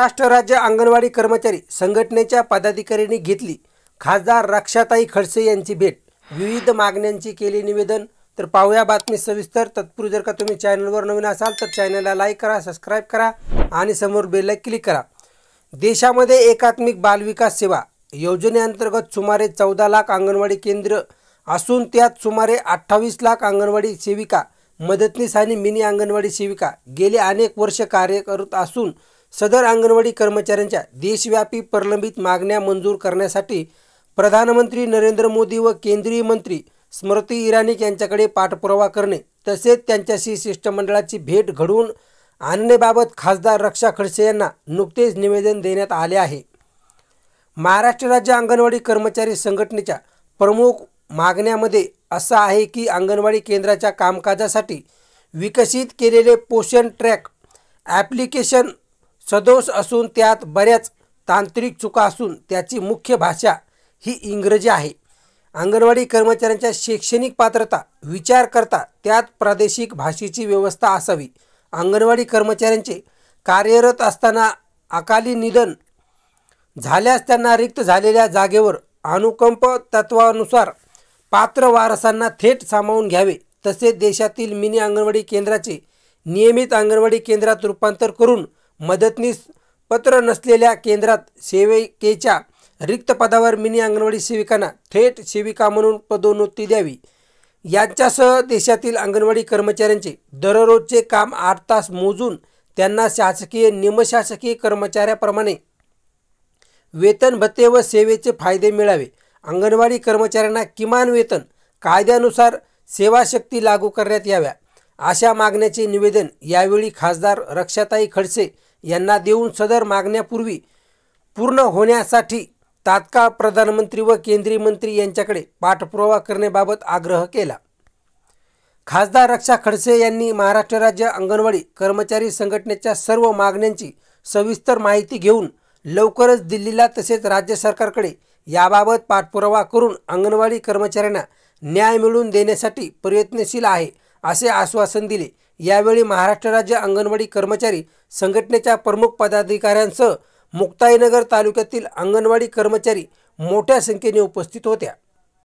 महाराष्ट्र राज्य अंगणवाडी कर्मचारी संघटनेच्या पदाधिकाऱ्यांनी घेतली खासदार रक्षाताई खडसे यांची भेट। विविध मागण्यांची केली निवेदन। तर पाहूया बातमी सविस्तर। तत्पूर्वी जर का तुम्ही चॅनलवर नवीन असाल तर चॅनलला लाईक करा, सबस्क्राइब करा आणि समोर बेल आयकॉन क्लिक करा। देशामध्ये एकात्मिक बालविकास सेवा योजनेअंतर्गत सुमारे 14 लाख अंगणवाडी केंद्र असून त्यात सुमारे 28 लाख अंगणवाडी सेविका, मदतनीस आणि मिनी अंगणवाडी सेविका गेले अनेक वर्ष कार्य करत असून सदर अंगणवाडी कर्मचाऱ्यांच्या देशव्यापी प्रलंबित मागण्या मंजूर करण्यासाठी प्रधानमंत्री नरेंद्र मोदी व केंद्रीय मंत्री स्मृती इराणी यांच्याकडे पाठपुरावा करणे तसेच त्यांच्याशी शिष्टमंडळाची भेट घडवून आणण्याबाबत खासदार रक्षा खडसे यांना नुकतेच निवेदन देण्यात आले आहे। महाराष्ट्र राज्य अंगणवाडी कर्मचारी संघटनेच्या प्रमुख मागण्यामध्ये असं आहे की अंगणवाडी केंद्राच्या कामकाजासाठी विकसित केलेले पोषण ट्रॅक ॲप्लिकेशन सदोष असून त्यात बऱ्याच तांत्रिक चुका असून त्याची मुख्य भाषा ही इंग्रजी आहे। अंगणवाडी कर्मचाऱ्यांच्या शैक्षणिक पात्रता विचार करता त्यात प्रादेशिक भाषेची व्यवस्था असावी। अंगणवाडी कर्मचाऱ्यांचे कार्यरत असताना अकाली निधन झाल्यास त्यांना रिक्त झालेल्या जागेवर अनुकंप तत्वानुसार पात्र वारसांना थेट सामावून घ्यावे। तसेच देशातील मिनी अंगणवाडी केंद्राचे नियमित अंगणवाडी केंद्रात रूपांतर करून मदतनीस पत्र नसलेल्या केंद्रात सेविकेच्या रिक्त पदावर मिनी अंगणवाडी सेविकांना थेट सेविका म्हणून पदोन्नती द्यावी। यांच्यासह देशातील अंगणवाडी कर्मचाऱ्यांचे दररोजचे काम 8 तास मोजून त्यांना शासकीय निमशासकीय कर्मचाऱ्याप्रमाणे वेतन भत्ते व सेवेचे फायदे मिळावे। अंगणवाडी कर्मचाऱ्यांना किमान वेतन कायद्यानुसार सेवाशक्ती लागू करण्यात याव्या अशा मागण्याचे निवेदन यावेळी खासदार रक्षाताई खडसे यांना देऊन सदर मागण्यापूर्वी पूर्ण होण्यासाठी तात्काळ प्रधानमंत्री व केंद्रीय मंत्री यांच्याकडे पाठपुरावा करण्याबाबत आग्रह केला। खासदार रक्षा खडसे यांनी महाराष्ट्र राज्य अंगणवाडी कर्मचारी संघटनेच्या सर्व मागण्यांची सविस्तर माहिती घेऊन लवकरच दिल्लीला तसेच राज्य सरकारकडे याबाबत पाठपुरावा करून अंगणवाडी कर्मचाऱ्यांना न्याय मिळवून देण्यासाठी प्रयत्नशील आहे असे आश्वासन दिले। यावेळी महाराष्ट्र राज्य अंगणवाडी कर्मचारी संघटनेच्या प्रमुख पदाधिकाऱ्यांसह मुक्ताईनगर तालुक्यातील अंगणवाडी कर्मचारी मोठ्या संख्येने उपस्थित होत्या।